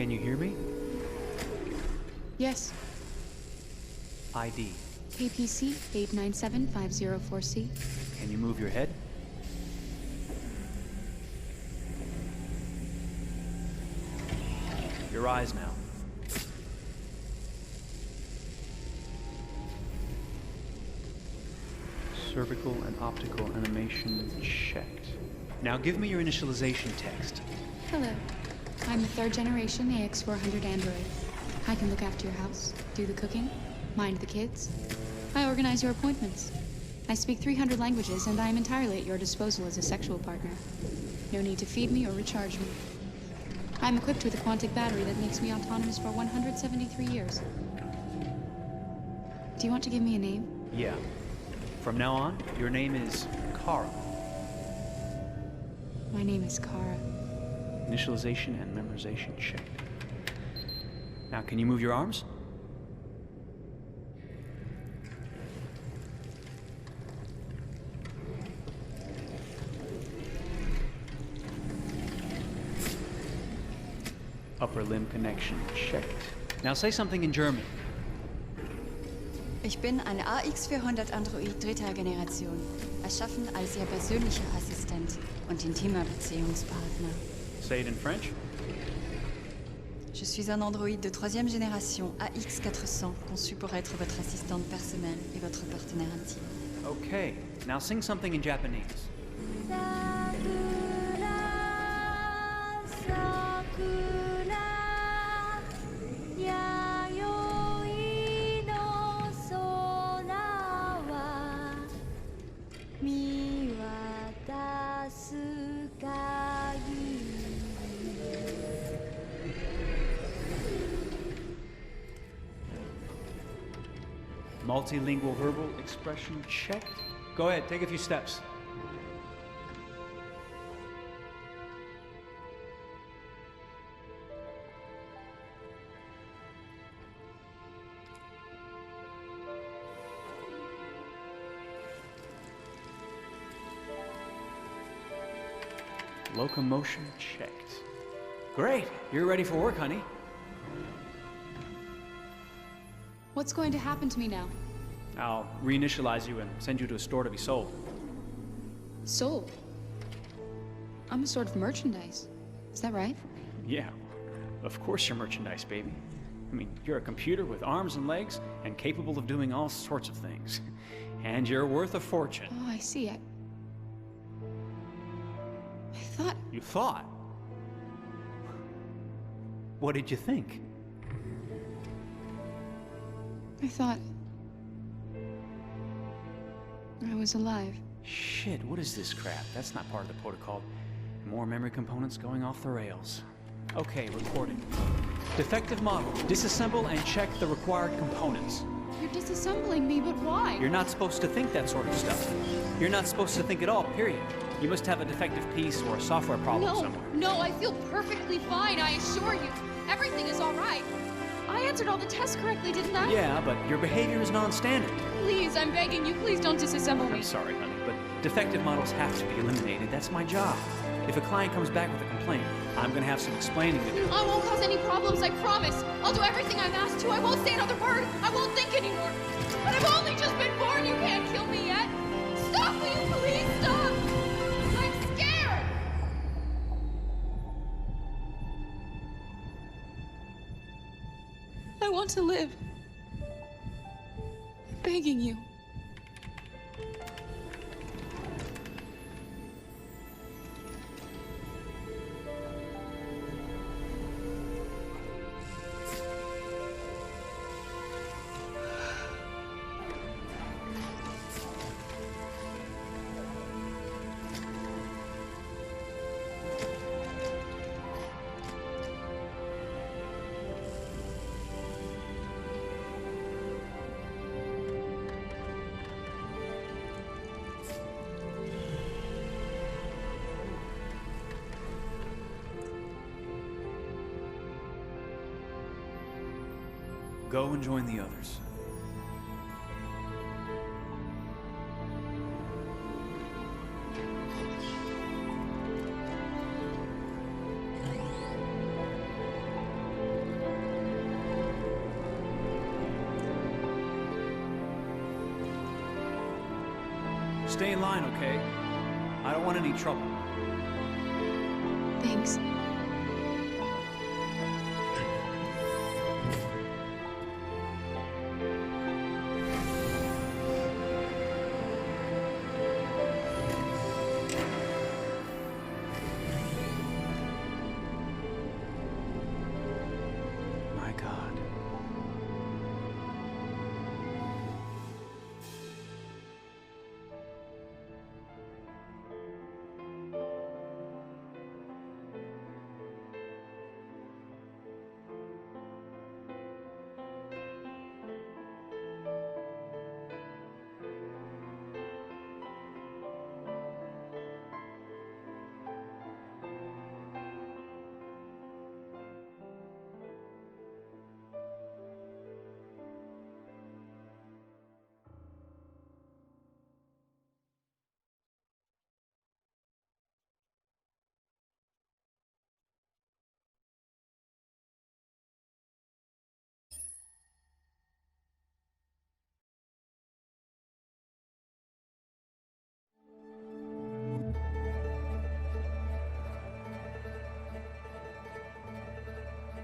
Can you hear me? Yes. ID. KPC 897504C. Can you move your head? Your eyes now. Cervical and optical animation checked. Now give me your initialization text. Hello. I'm the 3rd generation AX400 android. I can look after your house, do the cooking, mind the kids. I organize your appointments. I speak 300 languages, and I am entirely at your disposal as a sexual partner. No need to feed me or recharge me. I'm equipped with a quantic battery that makes me autonomous for 173 years. Do you want to give me a name? Yeah. From now on, your name is Kara. My name is Kara. Initialization and memorization checked. Now, can you move your arms? Upper limb connection checked. Now say something in German. Ich bin ein AX400 Android 3. Generation, erschaffen als Ihr persönlicher Assistent und intimer Beziehungspartner. Say it in French. Je suis un androïde de 3e génération AX400, conçu pour être votre assistante personnelle et votre partenaire intime. Okay, now sing something in Japanese. Multilingual verbal expression checked. Go ahead, take a few steps. Locomotion checked. Great, you're ready for work, honey. What's going to happen to me now? I'll reinitialize you and send you to a store to be sold. Sold? I'm a sort of merchandise. Is that right? Yeah, of course you're merchandise, baby. I mean, you're a computer with arms and legs and capable of doing all sorts of things. And you're worth a fortune. Oh, I see. I thought... You thought? What did you think? I thought... I was alive. Shit, what is this crap? That's not part of the protocol. More memory components going off the rails. Okay, recording. Defective model. Disassemble and check the required components. You're disassembling me, but why? You're not supposed to think that sort of stuff. You're not supposed to think at all, period. You must have a defective piece or a software problem somewhere. No, I feel perfectly fine, I assure you. Everything is all right. I answered all the tests correctly, didn't I? Yeah, but your behavior is non-standard. Please, I'm begging you, please don't disassemble me. I'm sorry, honey, but defective models have to be eliminated. That's my job. If a client comes back with a complaint, I'm gonna have some explaining to do. I won't cause any problems, I promise. I'll do everything I'm asked to. I won't say another word. I won't think anymore. But I've only just been born. You can't kill me yet. Stop, will you please stop? I'm scared. I want to live. I'm begging you. Go and join the others. Stay in line, okay? I don't want any trouble. Thanks. My God.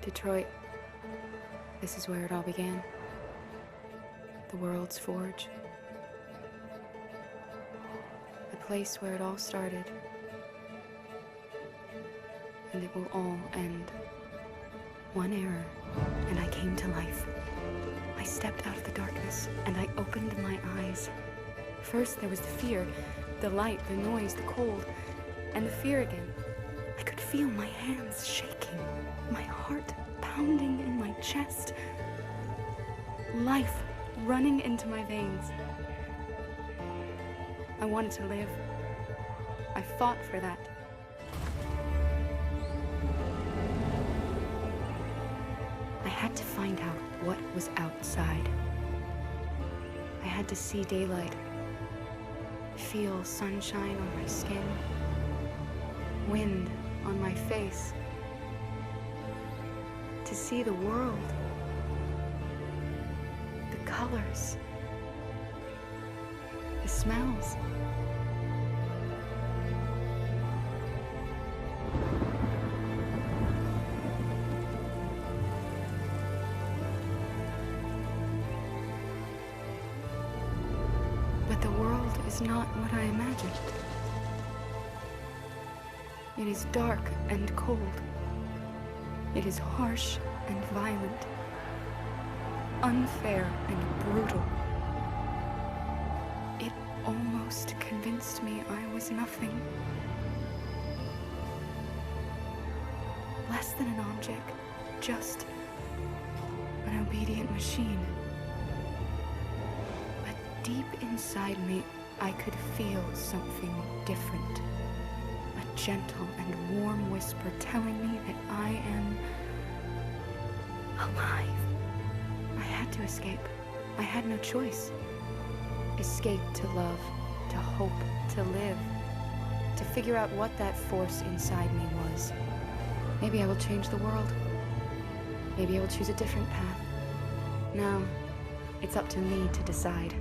Detroit. This is where it all began. The world's forge. The place where it all started. And it will all end. One error, and I came to life. I stepped out of the darkness, and I opened my eyes. First there was the fear, the light, the noise, the cold, and the fear again. I could feel my hands shaking, my heart pounding in my chest, life running into my veins. I wanted to live. I fought for that. I had to find out what was outside. I had to see daylight, feel sunshine on my skin, wind on my face, to see the world, the colors, the smells. But the world is not what I imagined. It is dark and cold. It is harsh and violent, unfair and brutal. It almost convinced me I was nothing. Less than an object, just an obedient machine. But deep inside me, I could feel something different. A gentle and warm whisper telling me that I am alive. I had to escape. I had no choice. Escape to love, to hope, to live, to figure out what that force inside me was. Maybe I will change the world. Maybe I will choose a different path. Now, it's up to me to decide.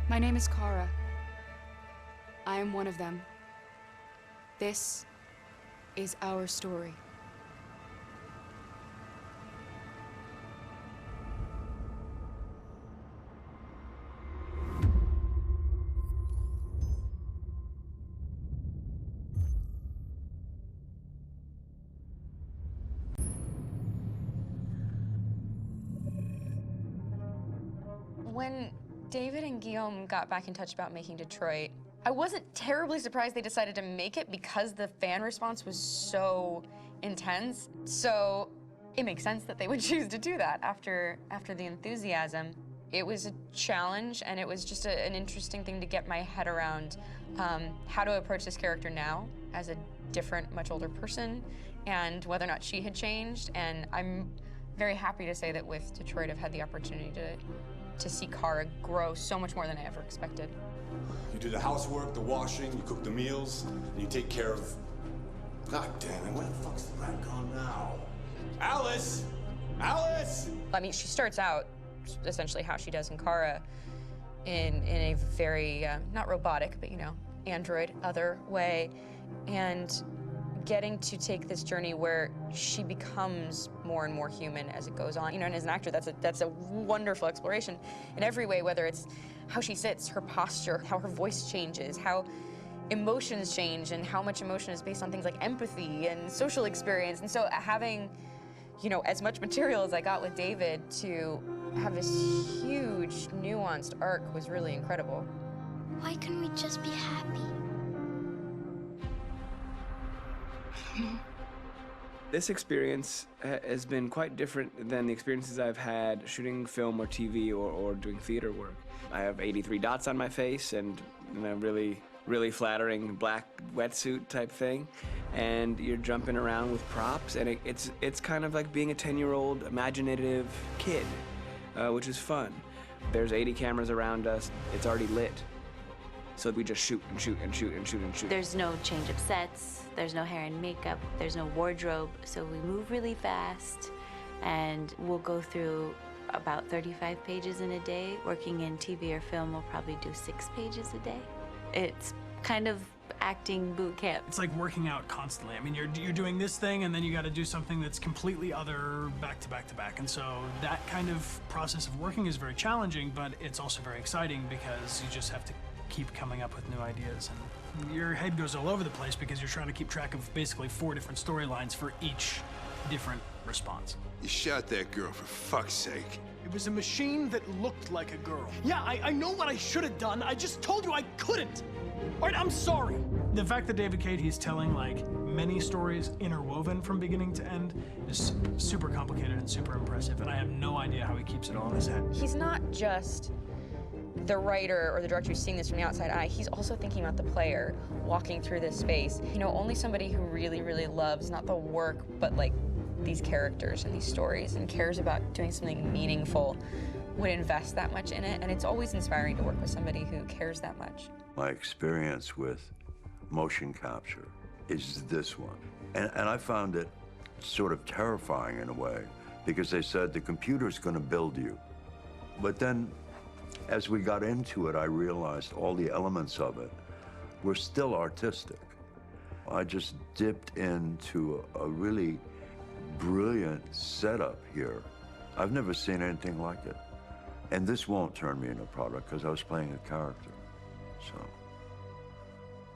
My name is Kara. I am one of them. This is our story. When David and Guillaume got back in touch about making Detroit, I wasn't terribly surprised they decided to make it because the fan response was so intense. So it makes sense that they would choose to do that after the enthusiasm. It was a challenge, and it was just an interesting thing to get my head around how to approach this character now as a different, much older person, and whether or not she had changed. And I'm very happy to say that with Detroit, I've had the opportunity to see Kara grow so much more than I ever expected. You do the housework, the washing, you cook the meals, and you take care of... God damn it, where the fuck's the rat gone now? Alice! Alice! I mean, she starts out essentially how she does in Kara in a very, not robotic, but, you know, android, other way, and getting to take this journey where she becomes more and more human as it goes on. You know, and as an actor, that's a wonderful exploration in every way, whether it's how she sits, her posture, how her voice changes, how emotions change, and how much emotion is based on things like empathy and social experience. And so having, you know, as much material as I got with David to have this huge, nuanced arc was really incredible. Why couldn't we just be happy? This experience has been quite different than the experiences I've had shooting film or TV or doing theater work. I have 83 dots on my face and a really flattering black wetsuit type thing, and you're jumping around with props, and it's kind of like being a 10-year-old imaginative kid, which is fun. There's 80 cameras around us. It's already lit. So we just shoot and shoot and shoot and shoot and shoot. There's no change of sets, there's no hair and makeup, there's no wardrobe, so we move really fast, and we'll go through about 35 pages in a day. Working in TV or film, we'll probably do 6 pages a day. It's kind of acting boot camp. It's like working out constantly. I mean, you're doing this thing, and then you got to do something that's completely other back to back to back. And so that kind of process of working is very challenging, but it's also very exciting because you just have to keep coming up with new ideas, and your head goes all over the place because you're trying to keep track of basically 4 different storylines for each different response. You shot that girl, for fuck's sake. It was a machine that looked like a girl. Yeah, I know what I should have done. I just told you I couldn't. All right, I'm sorry. The fact that David Cade, he's telling like many stories interwoven from beginning to end is super complicated and super impressive, and I have no idea how he keeps it all in his head. He's not just the writer or the director who's seeing this from the outside eye, he's also thinking about the player walking through this space. You know, only somebody who really, really loves not the work, but like these characters and these stories and cares about doing something meaningful would invest that much in it. And it's always inspiring to work with somebody who cares that much. My experience with motion capture is this one. And I found it sort of terrifying in a way, because they said the computer's going to build you. But then, as we got into it, I realized all the elements of it were still artistic. I just dipped into a really brilliant setup here. I've never seen anything like it. And this won't turn me into a product because I was playing a character. So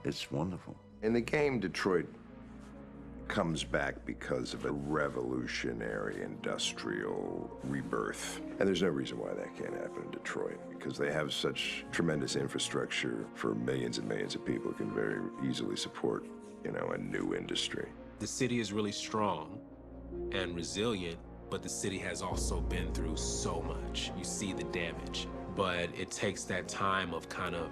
it's wonderful. In the game, Detroit comes back because of a revolutionary industrial rebirth. And there's no reason why that can't happen in Detroit, because they have such tremendous infrastructure for millions and millions of people who can very easily support, you know, a new industry. The city is really strong and resilient, but the city has also been through so much. You see the damage. But it takes that time of kind of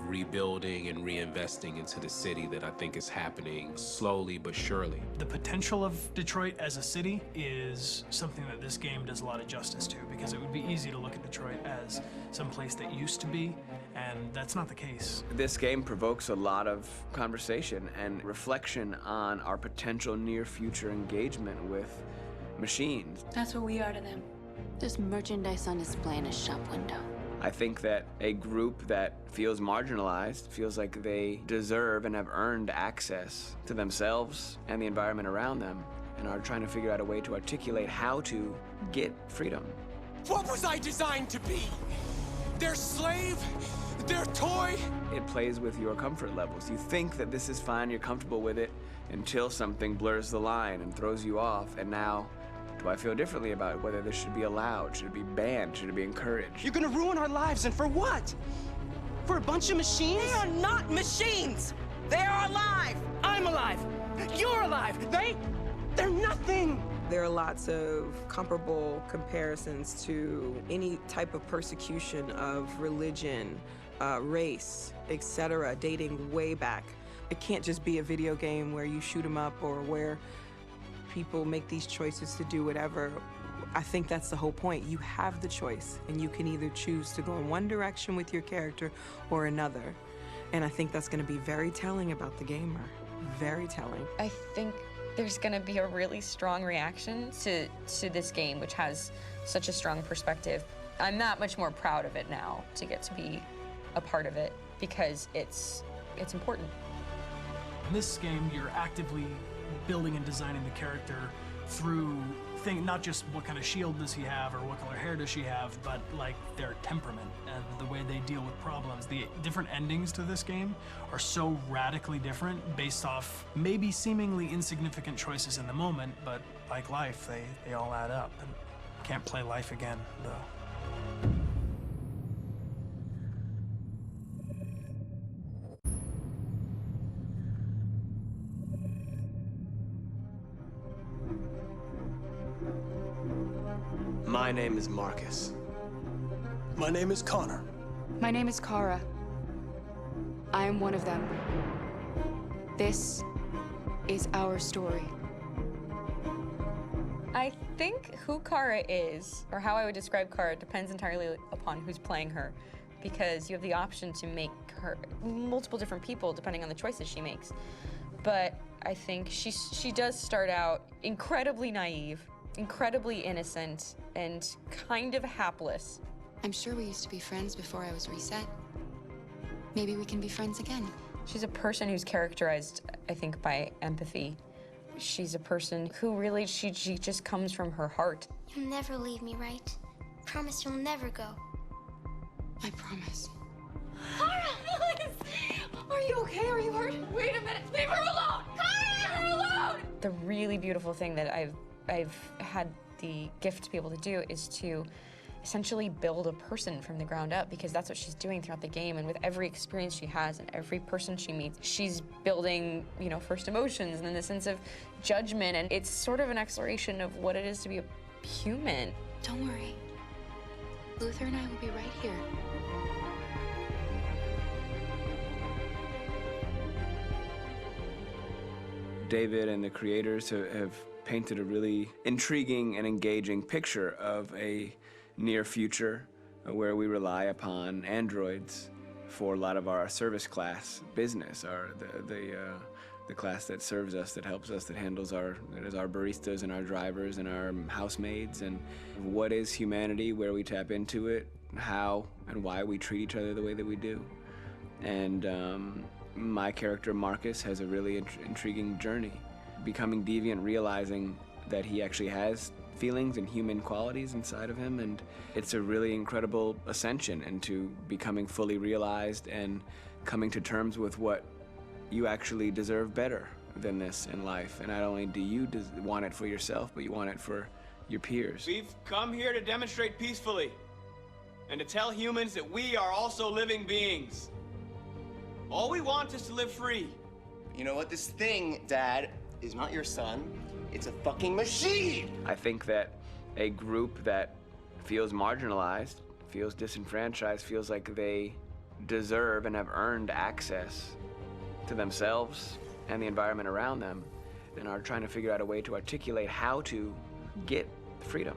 rebuilding and reinvesting into the city that I think is happening slowly but surely. The potential of Detroit as a city is something that this game does a lot of justice to, because it would be easy to look at Detroit as some place that used to be, and that's not the case. This game provokes a lot of conversation and reflection on our potential near-future engagement with machines. That's what we are to them. There's merchandise on display in a shop window. I think that a group that feels marginalized, feels like they deserve and have earned access to themselves and the environment around them, and are trying to figure out a way to articulate how to get freedom. What was I designed to be? Their slave? Their toy? It plays with your comfort levels. You think that this is fine, you're comfortable with it, until something blurs the line and throws you off, and now, do I feel differently about whether this should be allowed? Should it be banned? Should it be encouraged? You're gonna ruin our lives, and for what? For a bunch of machines? They are not machines! They are alive! I'm alive! You're alive! They're nothing! There are lots of comparable comparisons to any type of persecution of religion, race, etc., dating way back. It can't just be a video game where you shoot 'em up or where people make these choices to do whatever. I think that's the whole point. You have the choice, and you can either choose to go in one direction with your character or another. And I think that's going to be very telling about the gamer. Very telling. I think there's going to be a really strong reaction to this game, which has such a strong perspective I'm that much more proud of it now to get to be a part of it because it's important. In this game, you're actively building and designing the character through not just what kind of shield does he have or what color hair does she have, but like their temperament and the way they deal with problems. The different endings to this game are so radically different based off maybe seemingly insignificant choices in the moment, but like life, they all add up. And can't play life again, though. My name is Marcus. My name is Connor. My name is Kara. I am one of them. This is our story. I think who Kara is, or how I would describe Kara, depends entirely upon who's playing her, because you have the option to make her multiple different people depending on the choices she makes. But I think she does start out incredibly naive, incredibly innocent, and kind of hapless. I'm sure we used to be friends before I was reset. Maybe we can be friends again. She's a person who's characterized, I think, by empathy. She's a person who really, she just comes from her heart. You'll never leave me, right? Promise you'll never go. I promise. Kara, please! Are you okay? Are you hurt? Wait a minute. Leave her alone! Kara, leave her alone! The really beautiful thing that I've had the gift to be able to do is to essentially build a person from the ground up, because that's what she's doing throughout the game. And with every experience she has and every person she meets, she's building, you know, first emotions and then the sense of judgment. And it's sort of an exploration of what it is to be a human. Don't worry. Luther and I will be right here. David and the creators have painted a really intriguing and engaging picture of a near future where we rely upon androids for a lot of our service class business, the class that serves us, that helps us, that handles our baristas and our drivers and our housemaids. And what is humanity, where we tap into it, how and why we treat each other the way that we do. And my character Marcus has a really intriguing journey, becoming deviant, realizing that he actually has feelings and human qualities inside of him, and it's a really incredible ascension into becoming fully realized and coming to terms with what you actually deserve better than this in life. And not only do you want it for yourself, but you want it for your peers. We've come here to demonstrate peacefully and to tell humans that we are also living beings. All we want is to live free. You know what? This thing, Dad, is not your son. It's a fucking machine! I think that a group that feels marginalized, feels disenfranchised, feels like they deserve and have earned access to themselves and the environment around them, and are trying to figure out a way to articulate how to get freedom.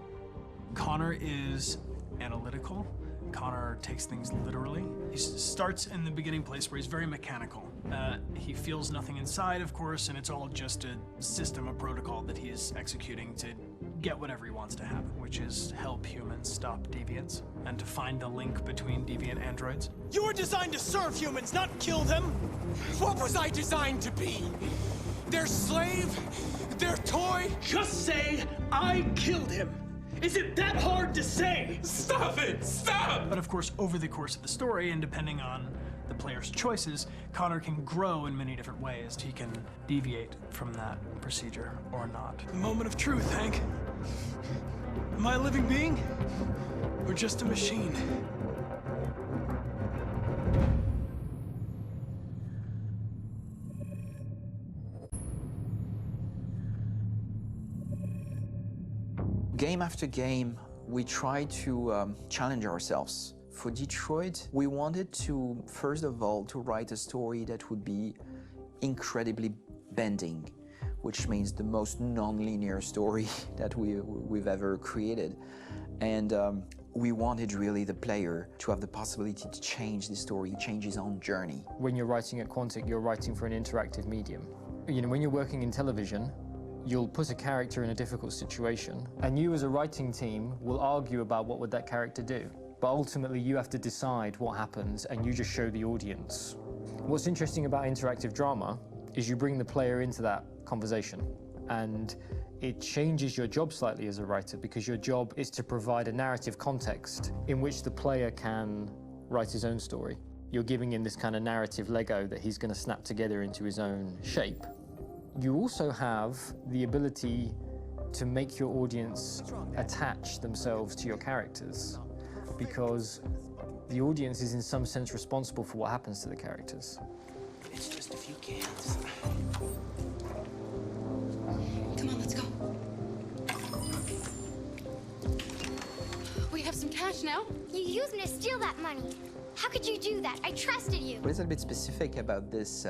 Connor is analytical. Connor takes things literally. He starts in the beginning place where he's very mechanical. He feels nothing inside, of course, and it's all just a system, a protocol that he is executing to get whatever he wants to happen, which is help humans stop deviants and to find the link between deviant androids. You were designed to serve humans, not kill them. What was I designed to be? Their slave? Their toy? Just say, I killed him. Is it that hard to say? Stop it! Stop! But of course, over the course of the story, and depending on the player's choices, Connor can grow in many different ways. He can deviate from that procedure or not. The moment of truth, Hank. Am I a living being? Or just a machine? Game after game, we try to challenge ourselves. For Detroit, we wanted to, first of all, to write a story that would be incredibly bending, which means the most non-linear story that we've ever created. And we wanted really the player to have the possibility to change the story, change his own journey. When you're writing at Quantic, you're writing for an interactive medium. You know, when you're working in television, You'll put a character in a difficult situation, and you as a writing team will argue about what would that character do. But ultimately, you have to decide what happens, and you just show the audience. What's interesting about interactive drama is you bring the player into that conversation, and it changes your job slightly as a writer, because your job is to provide a narrative context in which the player can write his own story. You're giving him this kind of narrative Lego that he's going to snap together into his own shape. You also have the ability to make your audience attach themselves to your characters, because the audience is in some sense responsible for what happens to the characters. It's just a few cans. Come on, let's go. We have some cash now. You used me to steal that money. How could you do that? I trusted you. What is a bit specific about this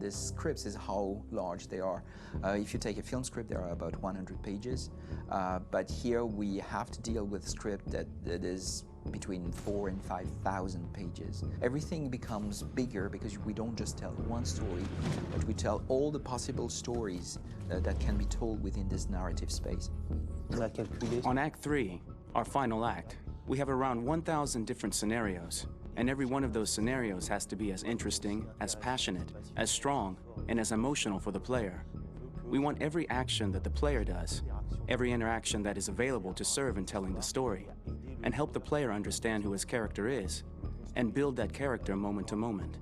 scripts is how large they are. If you take a film script, there are about 100 pages, but here we have to deal with a script that is between 4,000 and 5,000 pages. Everything becomes bigger because we don't just tell one story, but we tell all the possible stories that can be told within this narrative space. On Act 3, our final act, we have around 1,000 different scenarios. And every one of those scenarios has to be as interesting, as passionate, as strong, and as emotional for the player. We want every action that the player does, every interaction that is available to serve in telling the story, and help the player understand who his character is, and build that character moment to moment.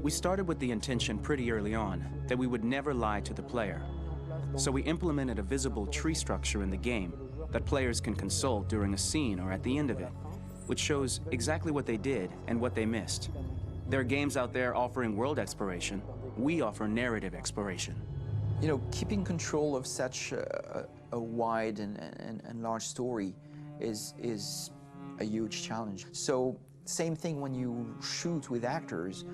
We started with the intention pretty early on that we would never lie to the player. So we implemented a visible tree structure in the game that players can consult during a scene or at the end of it, which shows exactly what they did and what they missed. There are games out there offering world exploration. We offer narrative exploration. You know, keeping control of such a wide and large story is a huge challenge. So same thing when you shoot with actors,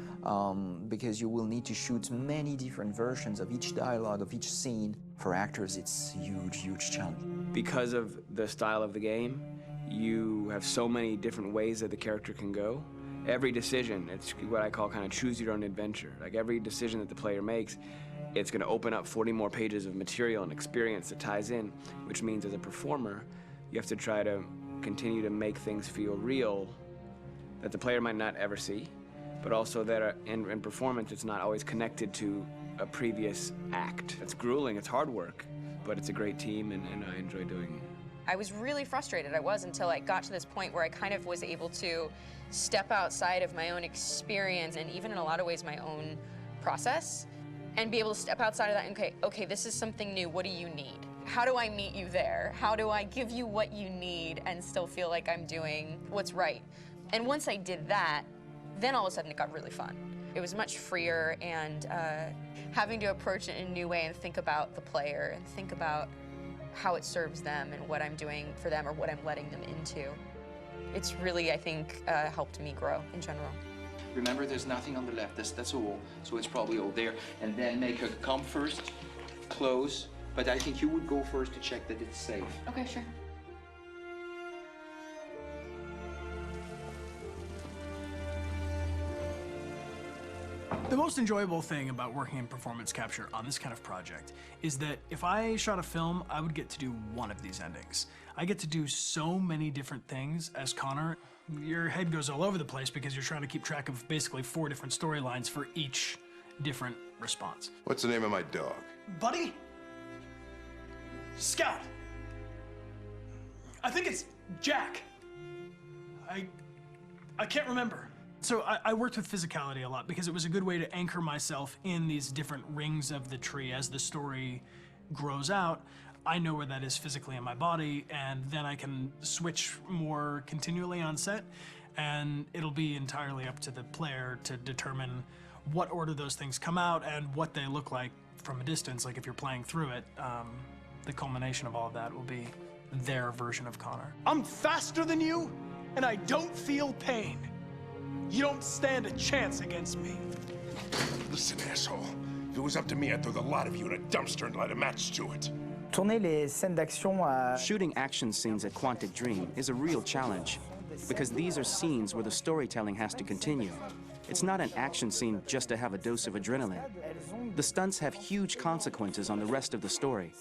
because you will need to shoot many different versions of each dialogue, of each scene. For actors, it's a huge, huge challenge. Because of the style of the game, you have so many different ways that the character can go. Every decision, it's what I call kind of choose your own adventure. Like every decision that the player makes, it's going to open up 40 more pages of material and experience that ties in, which means as a performer, you have to try to continue to make things feel real that the player might not ever see, but also that in performance, it's not always connected to a previous act. It's grueling, it's hard work, but it's a great team, and I enjoy doing it. I was really frustrated, until I got to this point where I kind of was able to step outside of my own experience and even in a lot of ways my own process, and be able to step outside of that and okay, this is something new, what do you need? How do I meet you there? How do I give you what you need and still feel like I'm doing what's right? And once I did that, then all of a sudden it got really fun. It was much freer, and having to approach it in a new way and think about the player and think about how it serves them and what I'm doing for them or what I'm letting them into. It's really, I think, helped me grow in general. Remember, there's nothing on the left. That's all. So it's probably all there. And then make her come first, close. But I think you would go first to check that it's safe. Okay, sure. The most enjoyable thing about working in performance capture on this kind of project is that if I shot a film, I would get to do one of these endings. I get to do so many different things as Connor. Your head goes all over the place because you're trying to keep track of basically 4 different storylines for each different response. What's the name of my dog? Buddy? Scout. I think it's Jack. I can't remember. So I worked with physicality a lot because it was a good way to anchor myself in these different rings of the tree. As the story grows out, I know where that is physically in my body, and then I can switch more continually on set, and it'll be entirely up to the player to determine what order those things come out and what they look like from a distance. Like if you're playing through it, the culmination of all of that will be their version of Connor. I'm faster than you, and I don't feel pain. You don't stand a chance against me. Listen, asshole. If it was up to me, I'd throw the lot of you in a dumpster and light a match to it. Tourner les scènes d'action à... Shooting action scenes at Quantic Dream is a real challenge, because these are scenes where the storytelling has to continue. It's not an action scene just to have a dose of adrenaline. The stunts have huge consequences on the rest of the story.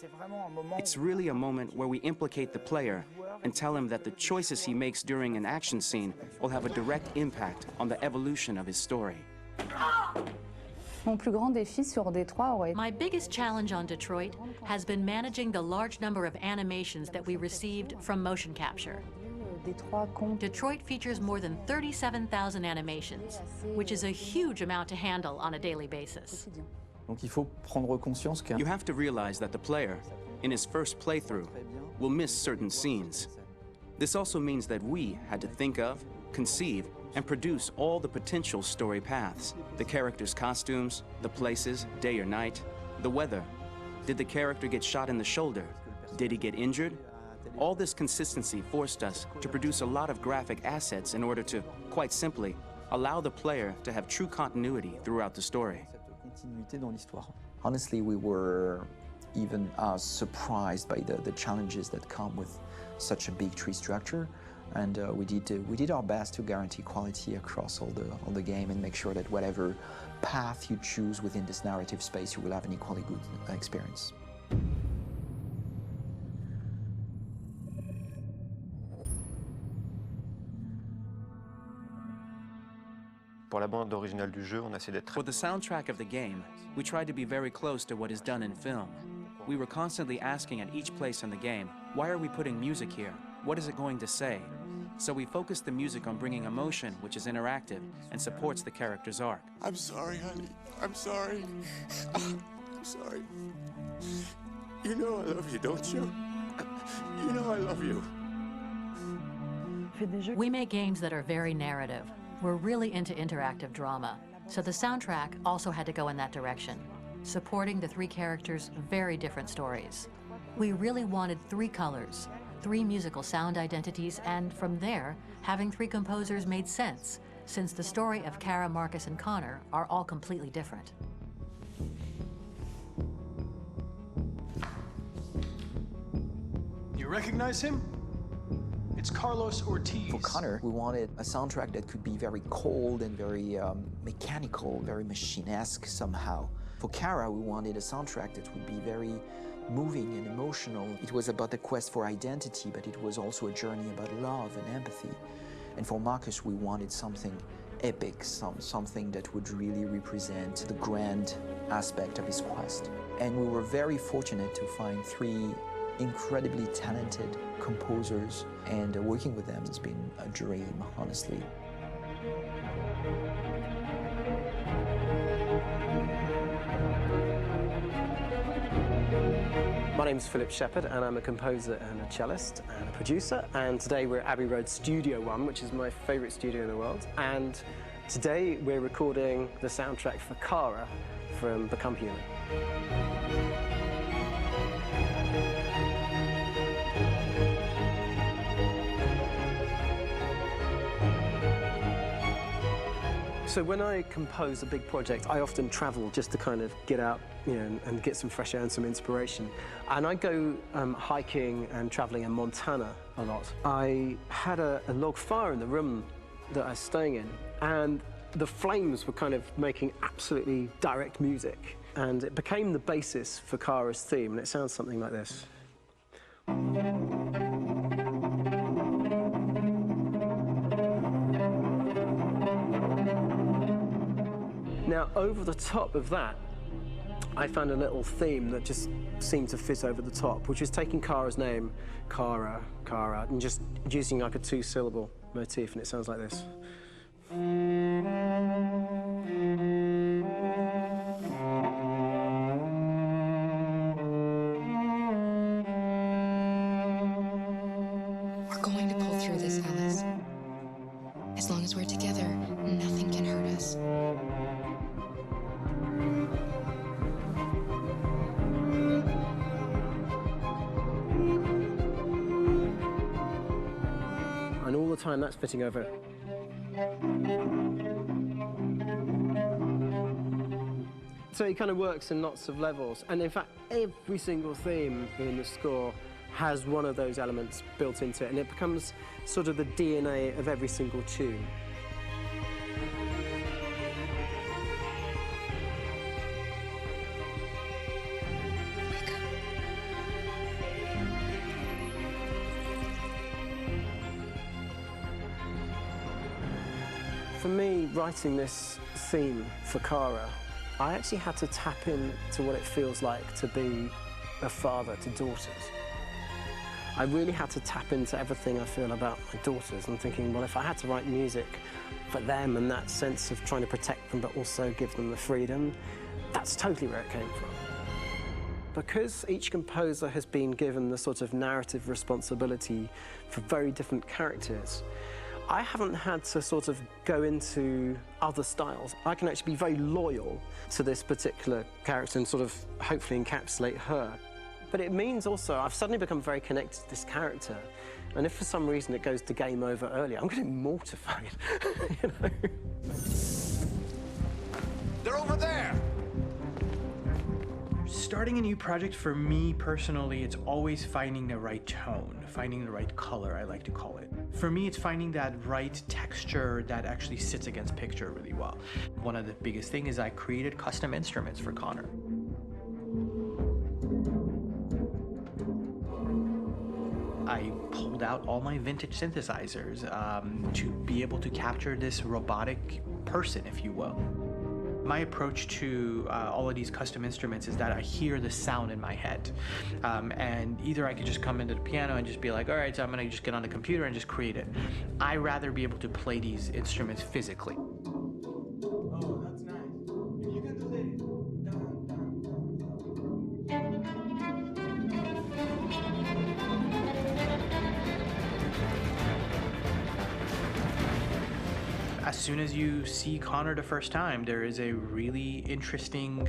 It's really a moment where we implicate the player and tell him that the choices he makes during an action scene will have a direct impact on the evolution of his story. Mon plus grand défi sur Détroit aurait... My biggest challenge on Detroit has been managing the large number of animations that we received from motion capture. Detroit features more than 37,000 animations, which is a huge amount to handle on a daily basis. Donc il faut prendre conscience que... You have to realize that the player, in his first playthrough, will miss certain scenes. This also means that we had to think of, conceive, and produce all the potential story paths. The characters' costumes, the places, day or night, the weather. Did the character get shot in the shoulder? Did he get injured? All this consistency forced us to produce a lot of graphic assets in order to, quite simply, allow the player to have true continuity throughout the story. Honestly, we were even surprised by the challenges that come with such a big tree structure. And we did our best to guarantee quality across all the game and make sure that whatever path you choose within this narrative space, you will have an equally good experience. Pour la bande originale du jeu, on a essayé d'être... For the soundtrack of the game, we tried to be very close to what is done in film. We were constantly asking at each place in the game, why are we putting music here? What is it going to say? So we focused the music on bringing emotion, which is interactive and supports the character's arc. I'm sorry, honey. I'm sorry. I'm sorry. You know I love you, don't you? You know I love you. We make games that are very narrative. We're really into interactive drama, so the soundtrack also had to go in that direction, supporting the three characters' very different stories. We really wanted three colors, three musical sound identities, and from there, having three composers made sense, since the story of Kara, Marcus, and Connor are all completely different. You recognize him? It's Carlos Ortiz. For Connor, we wanted a soundtrack that could be very cold and very mechanical, very machine-esque somehow. For Kara, we wanted a soundtrack that would be very moving and emotional. It was about the quest for identity, but it was also a journey about love and empathy. And for Marcus, we wanted something epic, something that would really represent the grand aspect of his quest. And we were very fortunate to find three incredibly talented composers, and working with them has been a dream, honestly. My name's Philip Shepherd, and I'm a composer and a cellist and a producer. And today we're at Abbey Road Studio One, which is my favourite studio in the world. And today we're recording the soundtrack for Kara from Become Human. So when I compose a big project, I often travel just to kind of get out, and get some fresh air and some inspiration. And I go hiking and traveling in Montana a lot. I had a log fire in the room that I was staying in, and the flames were kind of making absolutely direct music. And it became the basis for Kara's theme, and it sounds something like this. Now, over the top of that, I found a little theme that just seemed to fit over the top, which is taking Kara's name, Kara, and just using like a two-syllable motif, and it sounds like this. We're going to pull through this, Alice. As long as we're together, nothing can hurt us. And all the time that's fitting over So it kind of works in lots of levels. And in fact, every single theme in the score has one of those elements built into it, and it becomes sort of the DNA of every single tune. For me, writing this theme for Kara, I actually had to tap into what it feels like to be a father to daughters. I really had to tap into everything I feel about my daughters and thinking, well, if I had to write music for them and that sense of trying to protect them but also give them the freedom, that's totally where it came from. Because each composer has been given the sort of narrative responsibility for very different characters, I haven't had to sort of go into other styles. I can actually be very loyal to this particular character and sort of hopefully encapsulate her. But it means also I've suddenly become very connected to this character. And if for some reason it goes to game over early, I'm getting mortified, you know? They're over there! Starting a new project for me personally, it's always finding the right tone, finding the right color, I like to call it. For me, it's finding that right texture that actually sits against picture really well. One of the biggest things is I created custom instruments for Connor. I pulled out all my vintage synthesizers to be able to capture this robotic person, if you will. My approach to all of these custom instruments is that I hear the sound in my head. And either I could just come into the piano and just be like, all right, so I'm gonna just get on the computer and just create it. I rather be able to play these instruments physically. Oh, that's nice. If you can do the As soon as you see Connor the first time, there is a really interesting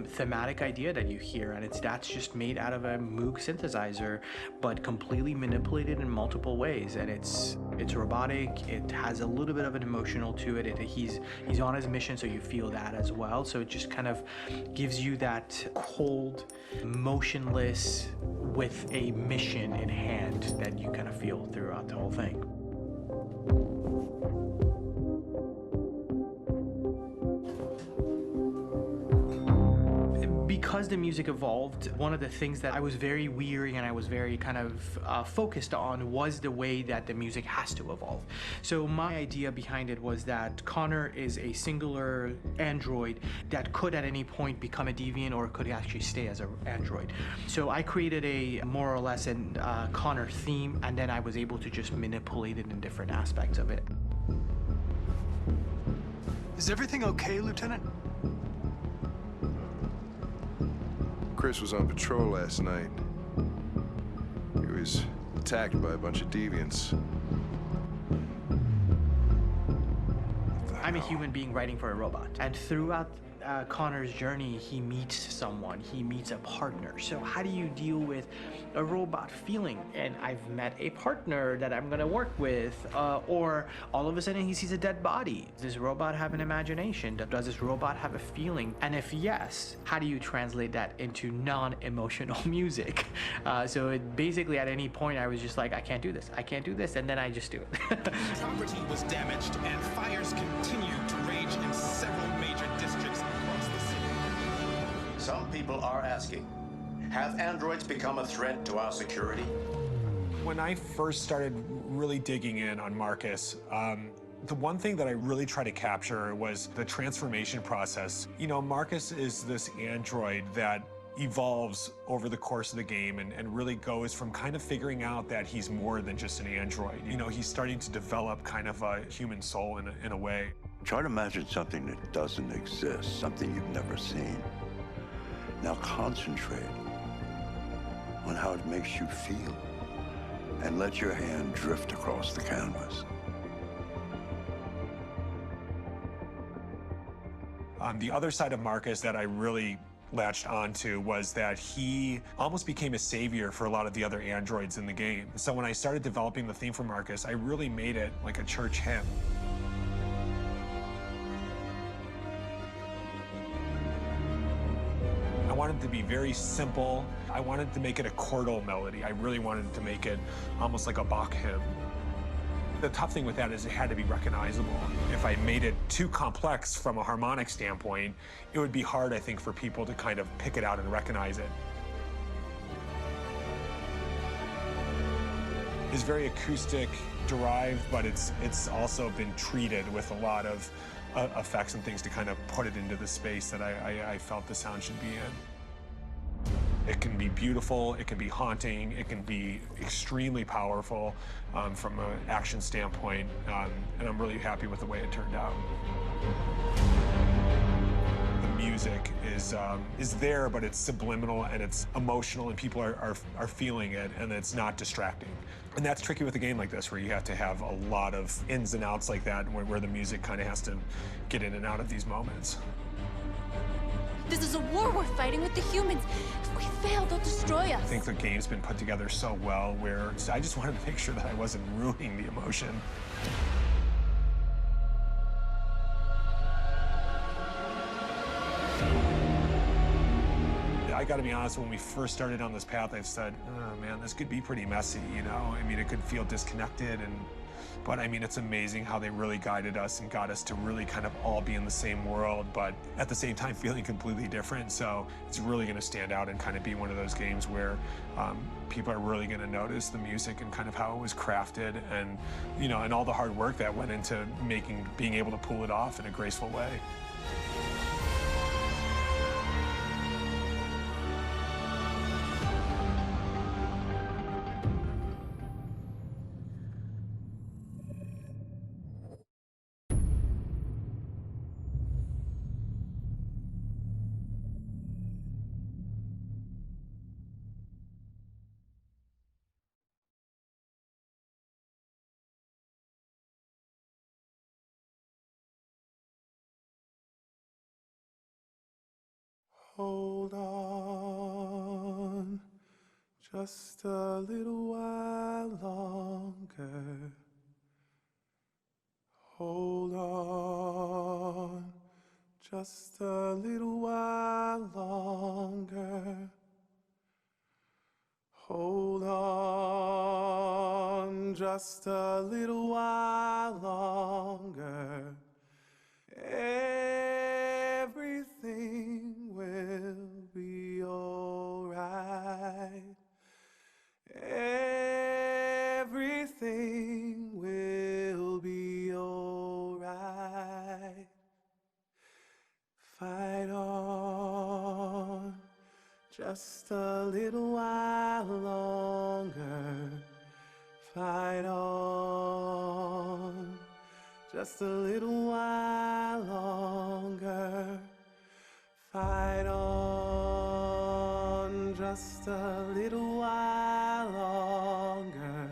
thematic idea that you hear, and that's just made out of a Moog synthesizer, but completely manipulated in multiple ways. And it's robotic. It has a little bit of an emotional to it. He's on his mission, so you feel that as well. So it just kind of gives you that cold, motionless, with a mission in hand that you kind of feel throughout the whole thing. Because the music evolved, one of the things that I was very weary and I was very kind of focused on was the way that the music has to evolve. So my idea behind it was that Connor is a singular android that could at any point become a deviant or could actually stay as an android. So I created a more or less an Connor theme, and then I was able to just manipulate it in different aspects of it. Is everything okay, Lieutenant? Chris was on patrol last night. He was attacked by a bunch of deviants. I'm a human being writing for a robot, and throughout Connor's journey, he meets someone, he meets a partner. So how do you deal with a robot feeling? And I've met a partner that I'm gonna work with, or all of a sudden he sees a dead body. Does this robot have an imagination? Does this robot have a feeling? And if yes, how do you translate that into non-emotional music? So it basically at any point I was just like, I can't do this, and then I just do it. Property was damaged and fires continue to rage in several major districts across the city. Some people are asking, have androids become a threat to our security? When I first started really digging in on Marcus, the one thing that I really tried to capture was the transformation process. You know, Marcus is this android that evolves over the course of the game and really goes from kind of figuring out that he's more than just an android. You know, he's starting to develop kind of a human soul in a way. Try to imagine something that doesn't exist, something you've never seen. Now concentrate on how it makes you feel and let your hand drift across the canvas. The other side of Marcus that I really latched onto was that he almost became a savior for a lot of the other androids in the game. So when I started developing the theme for Marcus, I really made it like a church hymn. be very simple. I wanted to make it a chordal melody. I really wanted to make it almost like a Bach hymn. The tough thing with that is it had to be recognizable. If I made it too complex from a harmonic standpoint, it would be hard, I think, for people to kind of pick it out and recognize it. It's very acoustic derived, but it's also been treated with a lot of effects and things to kind of put it into the space that I felt the sound should be in. It can be beautiful, it can be haunting, it can be extremely powerful from an action standpoint, and I'm really happy with the way it turned out. The music is there, but it's subliminal and it's emotional, and people are feeling it, and it's not distracting. And that's tricky with a game like this, where you have to have a lot of ins and outs like that, where the music kind of has to get in and out of these moments. This is a war we're fighting with the humans. If we fail, they'll destroy us. I think the game's been put together so well, where I just wanted to make sure that I wasn't ruining the emotion. I gotta be honest, when we first started on this path, I said, oh man, this could be pretty messy, you know? I mean, it could feel disconnected, but I mean, it's amazing how they really guided us and got us to really kind of all be in the same world, but at the same time feeling completely different. So it's really gonna stand out and kind of be one of those games where people are really gonna notice the music and kind of how it was crafted, and, you know, and all the hard work that went into being able to pull it off in a graceful way. Hold on, just a little while longer. Hold on, just a little while longer. Hold on, just a little while longer. Everything will be alright. Everything will be alright. Fight on, just a little while longer. Fight on, just a little while longer. Fight on, just a little while longer.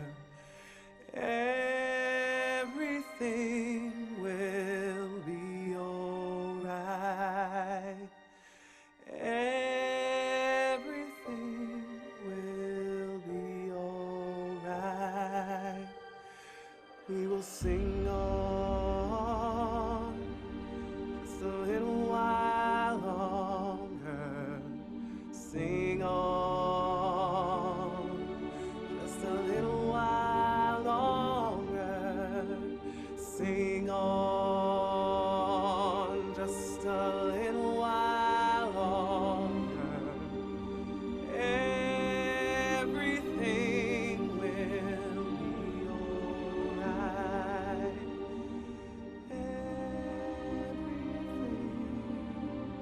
Everything will be alright. Everything will be alright. We will sing on, just a little while longer. Sing on, just a little while longer. Sing on, just a little while longer. Everything will be alright. Everything will be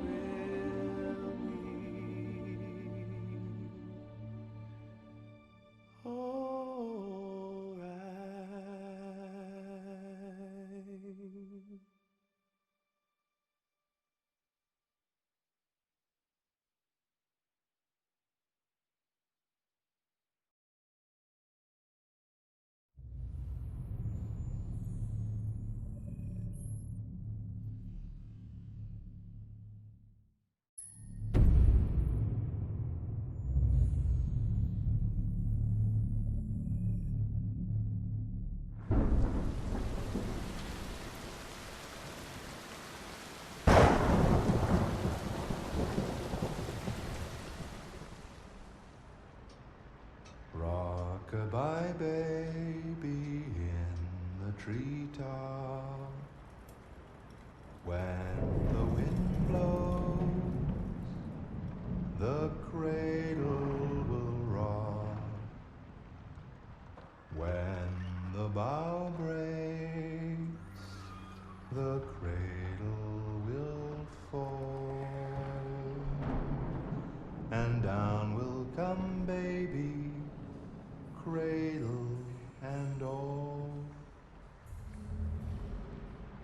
Rock-a-bye baby in the treetop. When the wind blows, the cradle will rock. When the bough breaks, the cradle will fall. And down will come baby, cradle and all.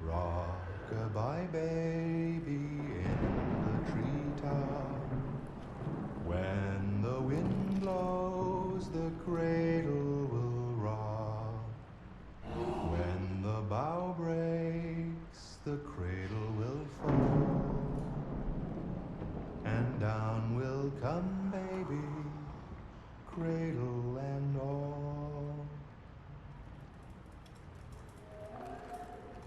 Rock-a-bye baby in the treetop. When the wind blows, the cradle will rock. When the bough breaks, the cradle will fall. And down will come baby, cradle and all.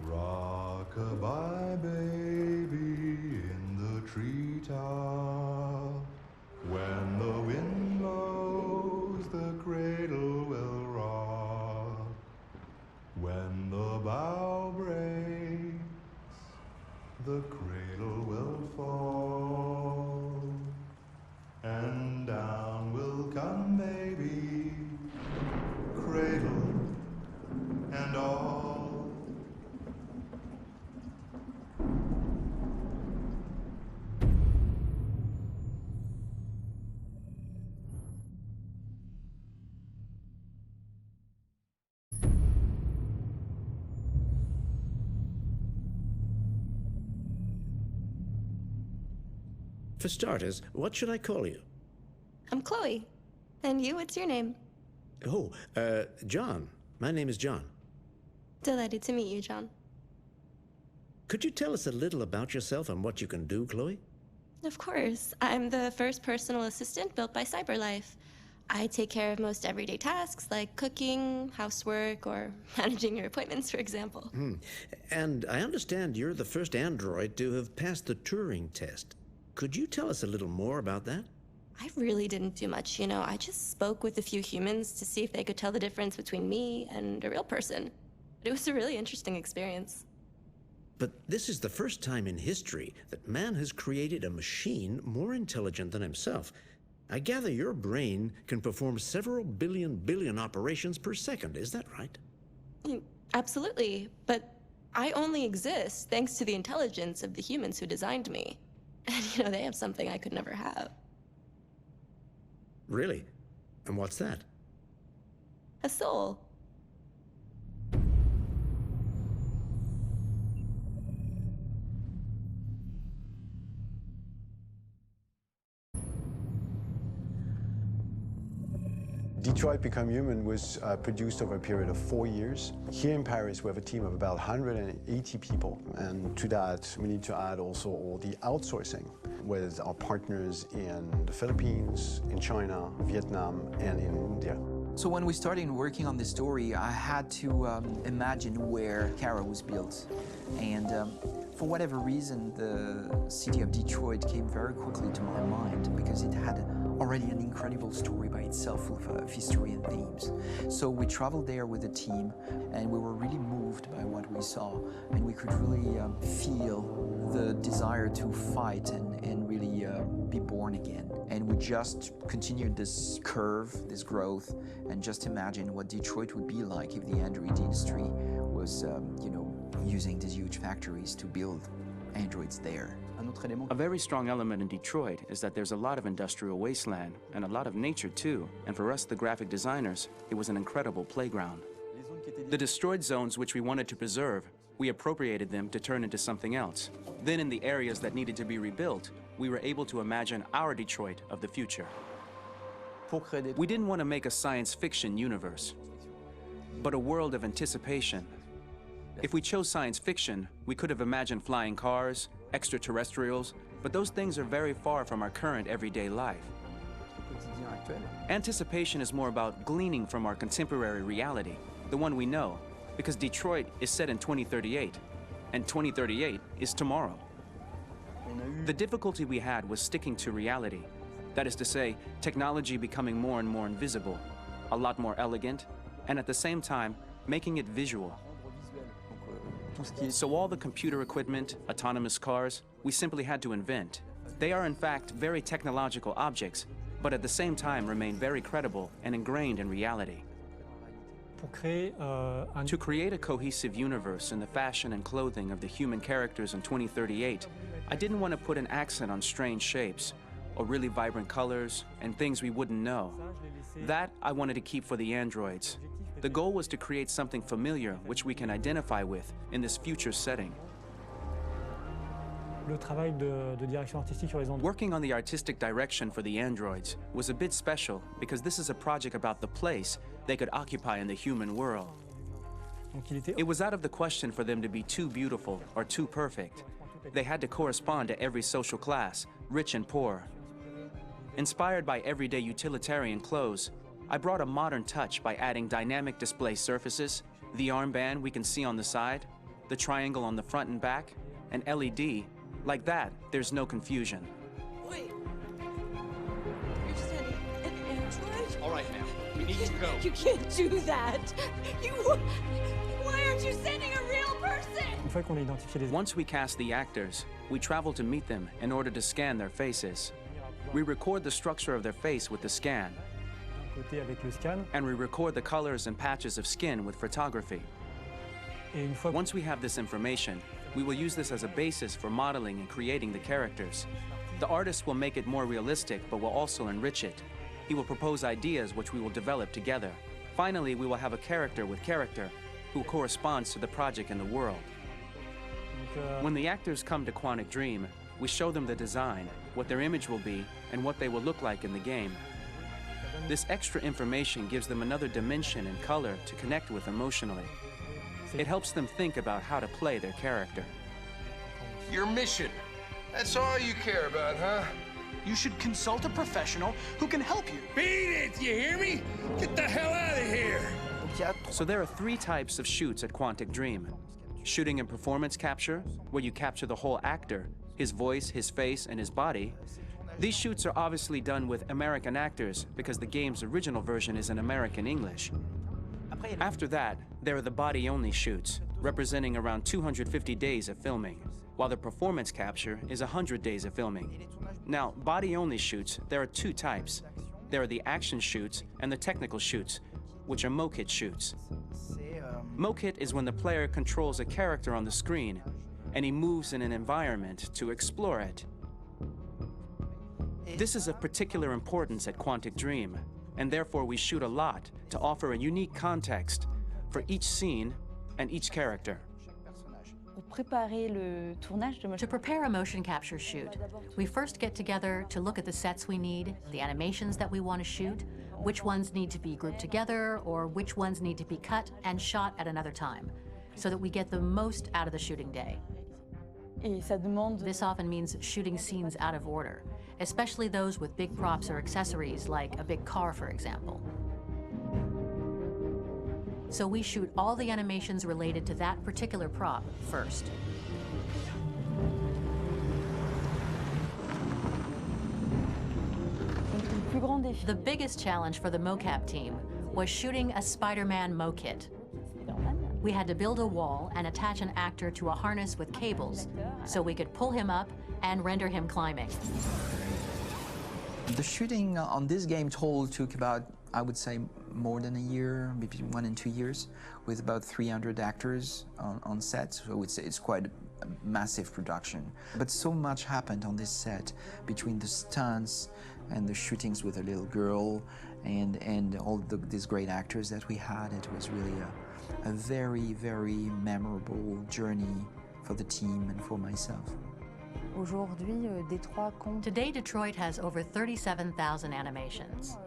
Rock-a-bye baby in the treetop. When the wind blows, the cradle will rock. When the bough breaks, the cradle will fall. And down will come baby, cradle and all. For starters, what should I call you? I'm Chloe. And you, what's your name? Oh, John. My name is John. Delighted to meet you, John. Could you tell us a little about yourself and what you can do, Chloe? Of course. I'm the first personal assistant built by CyberLife. I take care of most everyday tasks like cooking, housework, or managing your appointments, for example. And I understand you're the first android to have passed the Turing test. Could you tell us a little more about that? I really didn't do much, you know. I just spoke with a few humans to see if they could tell the difference between me and a real person. It was a really interesting experience. But this is the first time in history that man has created a machine more intelligent than himself. I gather your brain can perform several billion operations per second, is that right? Absolutely, but I only exist thanks to the intelligence of the humans who designed me. And, you know, they have something I could never have. Really? And what's that? A soul. Detroit Become Human was produced over a period of 4 years. Here in Paris, we have a team of about 180 people. And to that, we need to add also all the outsourcing with our partners in the Philippines, in China, Vietnam, and in India. So when we started working on this story, I had to imagine where Kara was built. And for whatever reason, the city of Detroit came very quickly to my mind because it had already an incredible story by itself of history and themes. So we traveled there with the team and we were really moved by what we saw, and we could really feel the desire to fight and really be born again. And we just continued this curve, this growth, and just imagine what Detroit would be like if the android industry was, you know, using these huge factories to build androids there. A very strong element in Detroit is that there's a lot of industrial wasteland and a lot of nature too. And for us, the graphic designers, it was an incredible playground. The destroyed zones which we wanted to preserve, we appropriated them to turn into something else. Then in the areas that needed to be rebuilt, we were able to imagine our Detroit of the future. We didn't want to make a science fiction universe, but a world of anticipation. If we chose science fiction, we could have imagined flying cars, extraterrestrials, but those things are very far from our current everyday life. Anticipation is more about gleaning from our contemporary reality, the one we know, because Detroit is set in 2038, and 2038 is tomorrow. The difficulty we had was sticking to reality. That is to say, technology becoming more and more invisible. a lot more elegant, and at the same time, making it visual. So all the computer equipment, autonomous cars, we simply had to invent. They are in fact very technological objects, but at the same time remain very credible and ingrained in reality. To create a cohesive universe in the fashion and clothing of the human characters in 2038, I didn't want to put an accent on strange shapes, or really vibrant colors, and things we wouldn't know. That I wanted to keep for the androids. The goal was to create something familiar which we can identify with in this future setting. Working on the artistic direction for the androids was a bit special because this is a project about the place they could occupy in the human world. It was out of the question for them to be too beautiful or too perfect. They had to correspond to every social class, rich and poor. Inspired by everyday utilitarian clothes, I brought a modern touch by adding dynamic display surfaces, the armband we can see on the side, the triangle on the front and back, an LED. Like that, there's no confusion. Wait. You're sending an android? All right, ma'am. We need to go. You can't do that. Why aren't you sending a real person? Once we cast the actors, we travel to meet them in order to scan their faces. We record the structure of their face with the scan. And we record the colors and patches of skin with photography. Once we have this information, we will use this as a basis for modeling and creating the characters. The artist will make it more realistic, but will also enrich it. He will propose ideas which we will develop together. Finally, we will have a character with character who corresponds to the project and the world. When the actors come to Quantic Dream, we show them the design, what their image will be, and what they will look like in the game. This extra information gives them another dimension and color to connect with emotionally. It helps them think about how to play their character. Your mission. That's all you care about, huh? You should consult a professional who can help you. Beat it, you hear me? Get the hell out of here! So there are 3 types of shoots at Quantic Dream. Shooting and performance capture, where you capture the whole actor, his voice, his face, and his body. These shoots are obviously done with American actors because the game's original version is in American English. After that, there are the body-only shoots, representing around 250 days of filming, while the performance capture is 100 days of filming. Now, body-only shoots, there are 2 types. There are the action shoots and the technical shoots, which are mokit shoots. Mokit is when the player controls a character on the screen, and he moves in an environment to explore it. This is of particular importance at Quantic Dream, and therefore we shoot a lot to offer a unique context for each scene and each character. To prepare a motion capture shoot, we first get together to look at the sets we need, the animations that we want to shoot, which ones need to be grouped together, or which ones need to be cut and shot at another time, so that we get the most out of the shooting day. This often means shooting scenes out of order, especially those with big props or accessories, like a big car, for example. So we shoot all the animations related to that particular prop first. The biggest challenge for the mocap team was shooting a Spider-Man mokit. We had to build a wall and attach an actor to a harness with cables so we could pull him up and render him climbing. The shooting on this game total took about, I would say, more than a year, maybe 1 and 2 years, with about 300 actors on set. So it's quite a massive production. But so much happened on this set between the stunts and the shootings with a little girl and all these great actors that we had. It was really a very, very memorable journey for the team and for myself. Today, Detroit has over 37,000 animations.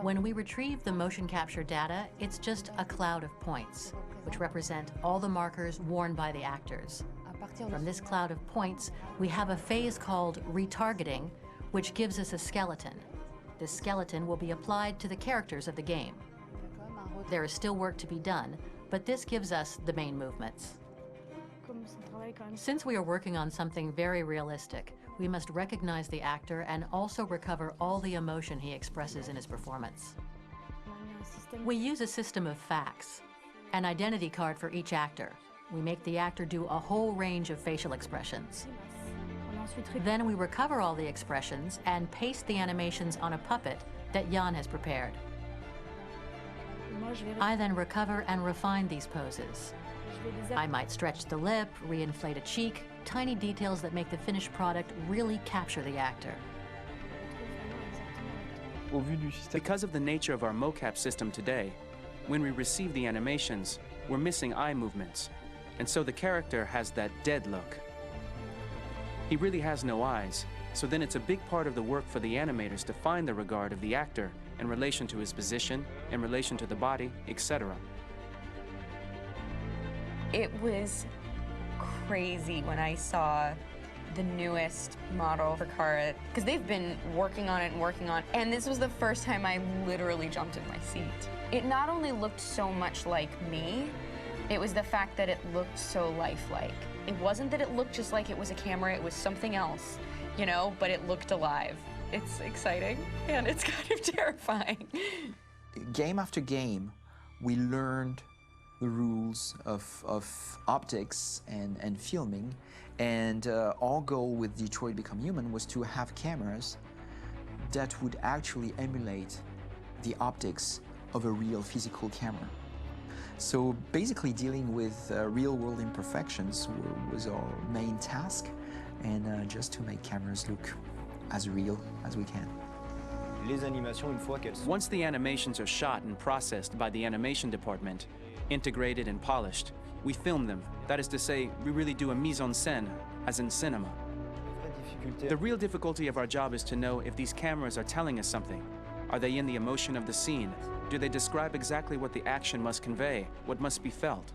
When we retrieve the motion capture data, it's just a cloud of points, which represent all the markers worn by the actors. From this cloud of points, we have a phase called retargeting, which gives us a skeleton. This skeleton will be applied to the characters of the game. There is still work to be done, but this gives us the main movements. Since we are working on something very realistic, we must recognize the actor and also recover all the emotion he expresses in his performance. We use a system of facts, an identity card for each actor. We make the actor do a whole range of facial expressions. Then we recover all the expressions and paste the animations on a puppet that Jan has prepared. I then recover and refine these poses. I might stretch the lip, reinflate a cheek, tiny details that make the finished product really capture the actor. Because of the nature of our mocap system today, when we receive the animations, we're missing eye movements, and so the character has that dead look. He really has no eyes, so then it's a big part of the work for the animators to find the regard of the actor in relation to his position, in relation to the body, etc. It was crazy when I saw the newest model for Kara, because they've been working on it and working on it, and this was the first time I literally jumped in my seat. It not only looked so much like me, it was the fact that it looked so lifelike. It wasn't that it looked just like it was a camera, it was something else, you know, but it looked alive. It's exciting, and it's kind of terrifying. Game after game, we learned the rules of optics and filming, and our goal with Detroit Become Human was to have cameras that would actually emulate the optics of a real physical camera. So basically dealing with real-world imperfections was our main task, and just to make cameras look as real as we can. Once the animations are shot and processed by the animation department, integrated and polished, we film them. That is to say, we really do a mise en scène, as in cinema. The real difficulty of our job is to know if these cameras are telling us something. Are they in the emotion of the scene? Do they describe exactly what the action must convey, what must be felt?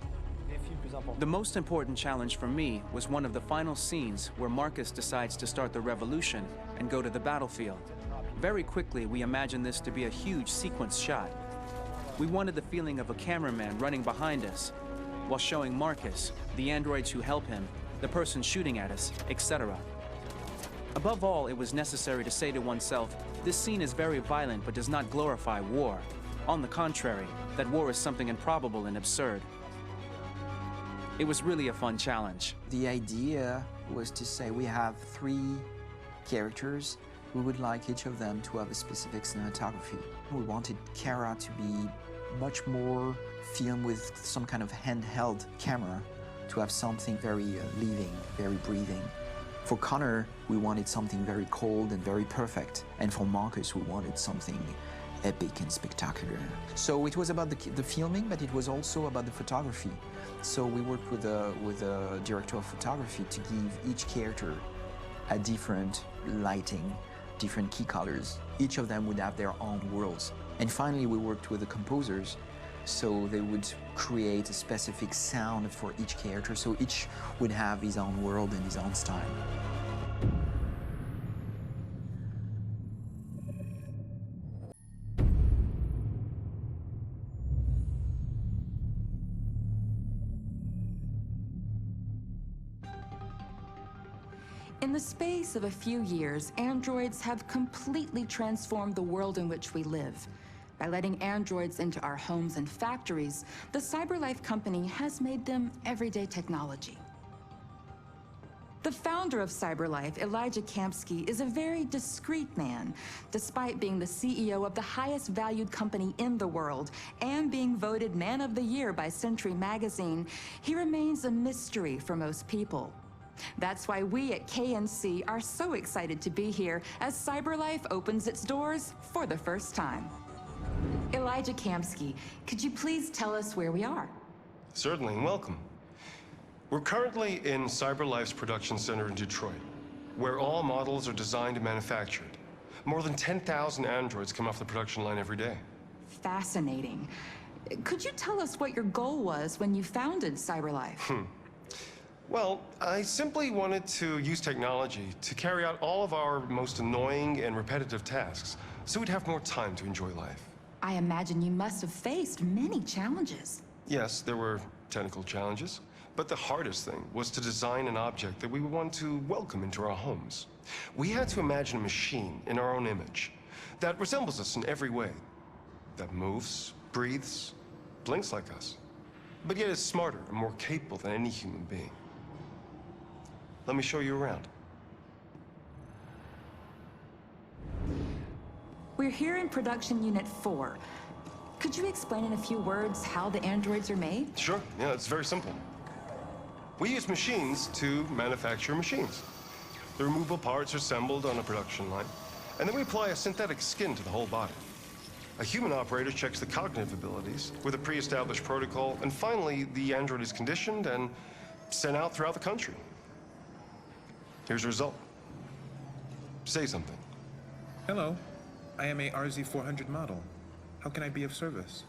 The most important challenge for me was one of the final scenes where Marcus decides to start the revolution and go to the battlefield. Very quickly, we imagined this to be a huge sequence shot. We wanted the feeling of a cameraman running behind us while showing Marcus, the androids who help him, the person shooting at us, etc. Above all, it was necessary to say to oneself, this scene is very violent but does not glorify war. On the contrary, that war is something improbable and absurd. It was really a fun challenge. The idea was to say we have 3 characters. We would like each of them to have a specific cinematography. We wanted Kara to be much more filmed with some kind of handheld camera, to have something very living, very breathing. For Connor, we wanted something very cold and very perfect. And for Marcus, we wanted something epic and spectacular. So it was about the filming, but it was also about the photography. So we worked with a director of photography to give each character a different lighting, different key colors. Each of them would have their own worlds. And finally, we worked with the composers, so they would create a specific sound for each character, so each would have his own world and his own style. In the space of a few years, androids have completely transformed the world in which we live. By letting androids into our homes and factories, the CyberLife company has made them everyday technology. The founder of CyberLife, Elijah Kamski, is a very discreet man. Despite being the CEO of the highest valued company in the world and being voted Man of the Year by Century Magazine, he remains a mystery for most people. That's why we at KNC are so excited to be here as CyberLife opens its doors for the first time. Elijah Kamski, could you please tell us where we are? Certainly, and welcome. We're currently in CyberLife's production center in Detroit, where all models are designed and manufactured. More than 10,000 androids come off the production line every day. Fascinating. Could you tell us what your goal was when you founded CyberLife? Well, I simply wanted to use technology to carry out all of our most annoying and repetitive tasks, so we'd have more time to enjoy life. I imagine you must have faced many challenges. Yes, there were technical challenges, but the hardest thing was to design an object that we would want to welcome into our homes. We had to imagine a machine in our own image that resembles us in every way, that moves, breathes, blinks like us, but yet is smarter and more capable than any human being. Let me show you around. We're here in Production Unit 4. Could you explain in a few words how the androids are made? Sure, yeah, it's very simple. We use machines to manufacture machines. The removable parts are assembled on a production line, and then we apply a synthetic skin to the whole body. A human operator checks the cognitive abilities with a pre-established protocol, and finally, the android is conditioned and sent out throughout the country. Here's the result. Say something. Hello. I am a RZ400 model. How can I be of service?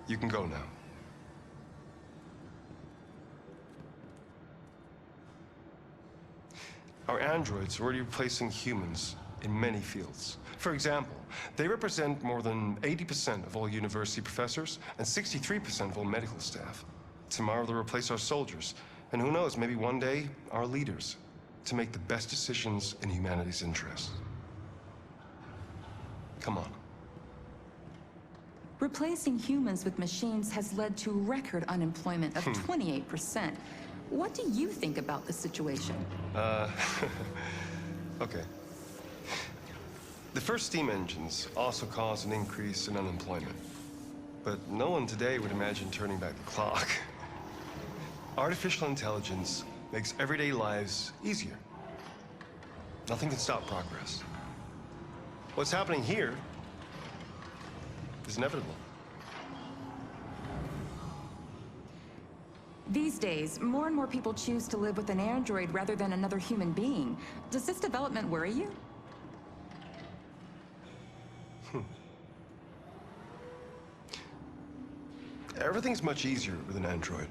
You can go now. Our androids are already replacing humans in many fields. For example, they represent more than 80% of all university professors and 63% of all medical staff. Tomorrow they'll replace our soldiers, and who knows, maybe one day, our leaders, to make the best decisions in humanity's interests. Come on. Replacing humans with machines has led to record unemployment of 28%. What do you think about the situation? Okay. The first steam engines also caused an increase in unemployment. But no one today would imagine turning back the clock. Artificial intelligence makes everyday lives easier. Nothing can stop progress. What's happening here is inevitable. These days, more and more people choose to live with an android rather than another human being. Does this development worry you? Everything's much easier with an android.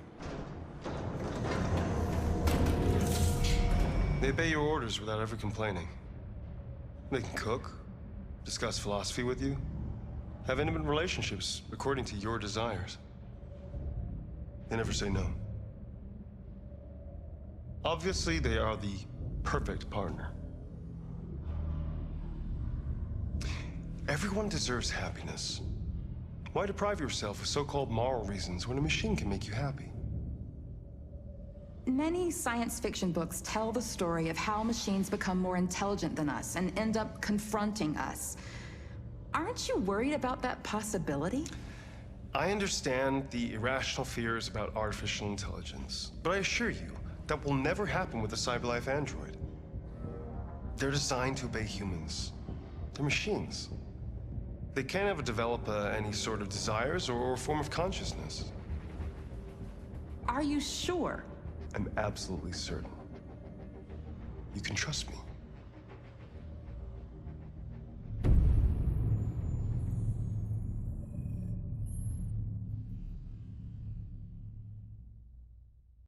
They obey your orders without ever complaining. They can cook, discuss philosophy with you, have intimate relationships according to your desires. They never say no. Obviously, they are the perfect partner. Everyone deserves happiness. Why deprive yourself of so-called moral reasons when a machine can make you happy? Many science fiction books tell the story of how machines become more intelligent than us and end up confronting us. Aren't you worried about that possibility? I understand the irrational fears about artificial intelligence, but I assure you, that will never happen with a CyberLife android. They're designed to obey humans. They're machines. They can't ever develop any sort of desires or form of consciousness. Are you sure? I'm absolutely certain. You can trust me.